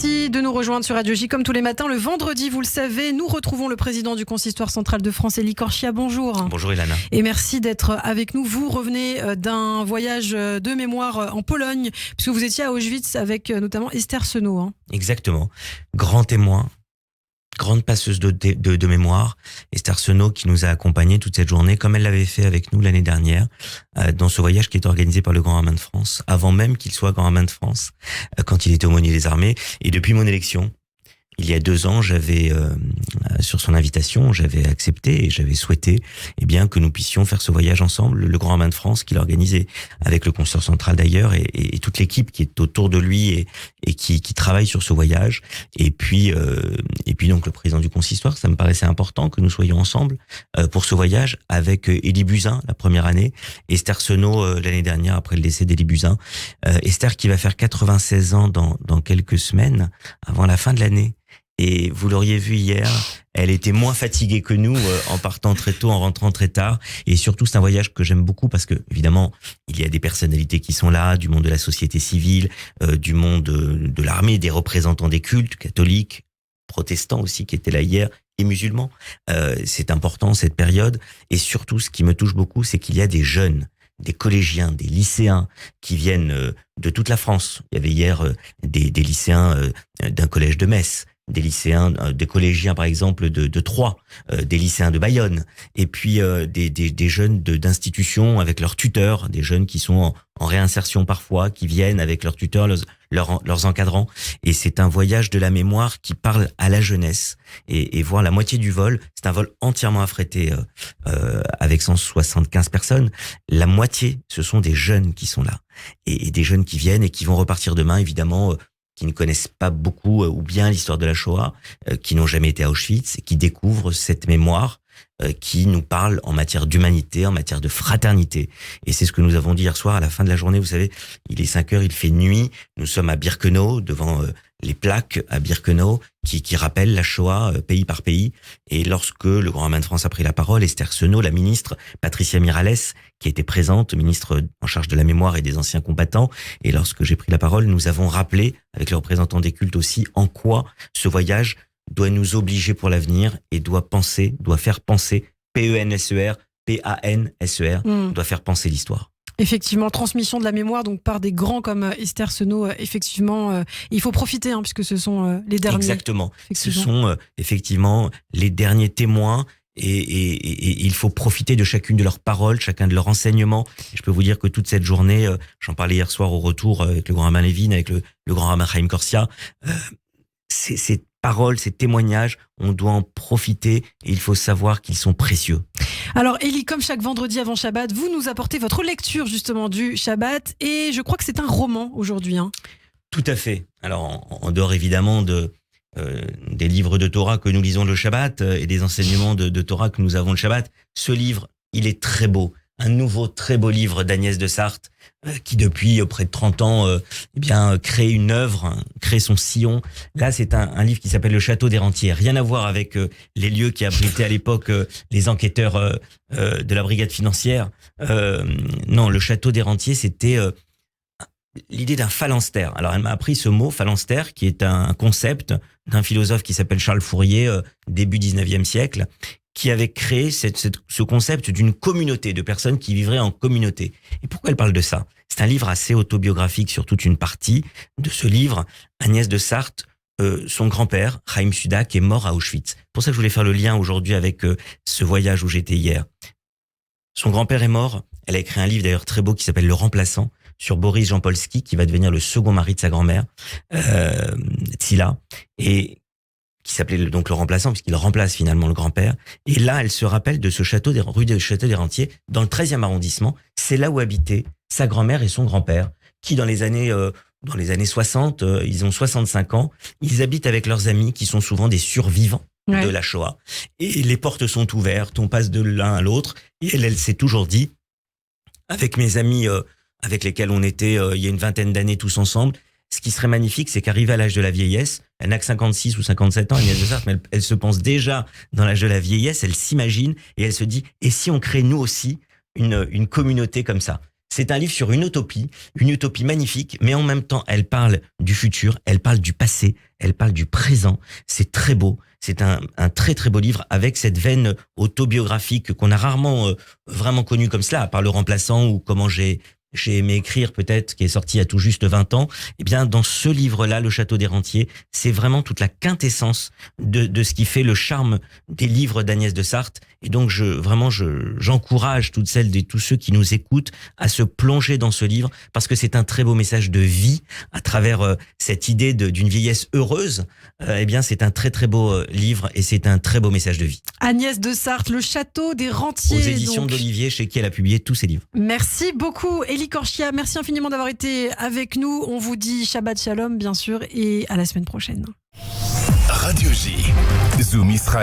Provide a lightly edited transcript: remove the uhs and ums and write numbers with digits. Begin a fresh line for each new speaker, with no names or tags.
Merci de nous rejoindre sur Radio J comme tous les matins. Le vendredi, vous le savez, nous retrouvons le président du Consistoire central de France, Élie Corchia. Bonjour.
Bonjour Ilana.
Et merci d'être avec nous. Vous revenez d'un voyage de mémoire en Pologne, puisque vous étiez à Auschwitz avec notamment Esther Senault.
Exactement. Grand témoin, grande passeuse de mémoire. Esther Senault qui nous a accompagnés toute cette journée, comme elle l'avait fait avec nous l'année dernière, dans ce voyage qui est organisé par le Grand Rabbin de France, avant même qu'il soit Grand Rabbin de France, quand il était aumônier des armées. Et depuis mon élection, il y a 2 ans, j'avais, sur son invitation, j'avais accepté et j'avais souhaité, que nous puissions faire ce voyage ensemble. Le Grand Rabbin de France, qu'il a organisé avec le Consistoire central d'ailleurs et toute l'équipe qui est autour de lui et qui travaille sur ce voyage. Et puis donc le président du Consistoire, ça me paraissait important que nous soyons ensemble pour ce voyage avec Élie Buzyn la première année, Esther Senault l'année dernière après le décès d'Élie Buzyn. Esther qui va faire 96 ans dans quelques semaines, avant la fin de l'année. Et vous l'auriez vu hier, elle était moins fatiguée que nous en partant très tôt, en rentrant très tard. Et surtout, c'est un voyage que j'aime beaucoup parce que, évidemment, il y a des personnalités qui sont là, du monde de la société civile, du monde de l'armée, des représentants des cultes, catholiques, protestants aussi, qui étaient là hier, et musulmans. C'est important, cette période. Et surtout, ce qui me touche beaucoup, c'est qu'il y a des jeunes, des collégiens, des lycéens qui viennent de toute la France. Il y avait hier des lycéens d'un collège de Metz, des lycéens, des collégiens par exemple de Troyes, des lycéens de Bayonne, et puis des jeunes d'institutions avec leurs tuteurs, des jeunes qui sont en réinsertion parfois, qui viennent avec leurs tuteurs, leurs encadrants. Et c'est un voyage de la mémoire qui parle à la jeunesse. Et voir la moitié du vol, c'est un vol entièrement affrété avec 175 personnes. La moitié, ce sont des jeunes qui sont là. Et des jeunes qui viennent et qui vont repartir demain, évidemment, qui ne connaissent pas beaucoup ou bien l'histoire de la Shoah, qui n'ont jamais été à Auschwitz, et qui découvrent cette mémoire qui nous parle en matière d'humanité, en matière de fraternité. Et c'est ce que nous avons dit hier soir à la fin de la journée. Vous savez, il est 5 heures, il fait nuit. Nous sommes à Birkenau, devant les plaques à Birkenau qui rappellent la Shoah pays par pays. Et lorsque le Grand Rabbin de France a pris la parole, Esther Senault, la ministre, Patricia Mirales, qui était présente, ministre en charge de la mémoire et des anciens combattants. Et lorsque j'ai pris la parole, nous avons rappelé, avec les représentants des cultes aussi, en quoi ce voyage doit nous obliger pour l'avenir et doit faire penser, P-E-N-S-E-R, P-A-N-S-E-R, doit faire penser l'histoire.
Effectivement, transmission de la mémoire donc par des grands comme Esther Senault. Effectivement, il faut profiter puisque ce sont les derniers.
Exactement. Ce sont effectivement les derniers témoins. Et il faut profiter de chacune de leurs paroles, chacun de leurs enseignements. Et je peux vous dire que toute cette journée, j'en parlais hier soir au retour avec le grand rabbin Lévin, avec le grand rabbin Chaim Corsia, ces paroles, ces témoignages, on doit en profiter et il faut savoir qu'ils sont précieux.
Alors Élie, comme chaque vendredi avant Shabbat, vous nous apportez votre lecture justement du Shabbat et je crois que c'est un roman aujourd'hui.
Tout à fait. Alors en dehors évidemment des livres de Torah que nous lisons le Shabbat et des enseignements de Torah que nous avons le Shabbat, ce livre, il est très beau. Un nouveau très beau livre d'Agnès de Sarthe qui depuis près de 30 ans crée une œuvre, crée son sillon. Là, c'est un livre qui s'appelle Le Château des Rentiers. Rien à voir avec les lieux qui abritaient à l'époque les enquêteurs de la brigade financière. Non, Le Château des Rentiers, c'était l'idée d'un phalanstère. Alors, elle m'a appris ce mot, phalanstère, qui est un concept d'un philosophe qui s'appelle Charles Fourier, début 19e siècle, qui avait créé ce concept d'une communauté, de personnes qui vivraient en communauté. Et pourquoi elle parle de ça ? C'est un livre assez autobiographique sur toute une partie de ce livre. Agnès de Sarthe, son grand-père, Chaim Sudak, est mort à Auschwitz. Pour ça que je voulais faire le lien aujourd'hui avec ce voyage où j'étais hier. Son grand-père est mort. Elle a écrit un livre d'ailleurs très beau qui s'appelle Le Remplaçant, sur Boris Jampolsky, qui va devenir le second mari de sa grand-mère, Tsila, et qui s'appelait donc Le Remplaçant, puisqu'il remplace finalement le grand-père. Et là, elle se rappelle de ce château, rue du Château des Rentiers, dans le 13e arrondissement. C'est là où habitaient sa grand-mère et son grand-père, qui dans les années 60, ils ont 65 ans, ils habitent avec leurs amis, qui sont souvent des survivants de la Shoah. Et les portes sont ouvertes, on passe de l'un à l'autre. Et elle s'est toujours dit, avec mes amis avec lesquels on était il y a une vingtaine d'années tous ensemble, ce qui serait magnifique, c'est qu'arrivée à l'âge de la vieillesse, elle n'a que 56 ou 57 ans, Agnès de Sarthe, mais elle se pense déjà dans l'âge de la vieillesse, elle s'imagine et elle se dit, et si on crée nous aussi une communauté comme ça ? C'est un livre sur une utopie magnifique, mais en même temps, elle parle du futur, elle parle du passé, elle parle du présent. C'est très beau. C'est un très très beau livre avec cette veine autobiographique qu'on a rarement vraiment connue comme cela, à part Le Remplaçant ou Comment j'ai aimé écrire peut-être, qui est sorti il y a tout juste 20 ans. Eh bien, dans ce livre-là, Le Château des Rentiers, c'est vraiment toute la quintessence de ce qui fait le charme des livres d'Agnès de Sarthe. Et donc, j'encourage toutes celles et tous ceux qui nous écoutent à se plonger dans ce livre parce que c'est un très beau message de vie à travers cette idée d'une vieillesse heureuse. Eh bien, c'est un très très beau livre et c'est un très beau message de vie.
Agnès de Sarthe, Le Château des Rentiers.
Aux éditions d'Olivier, chez qui elle a publié tous ses livres.
Merci beaucoup, Élie Korchia. Merci infiniment d'avoir été avec nous. On vous dit Shabbat Shalom, bien sûr, et à la semaine prochaine.
Radio J, Zoom Israël.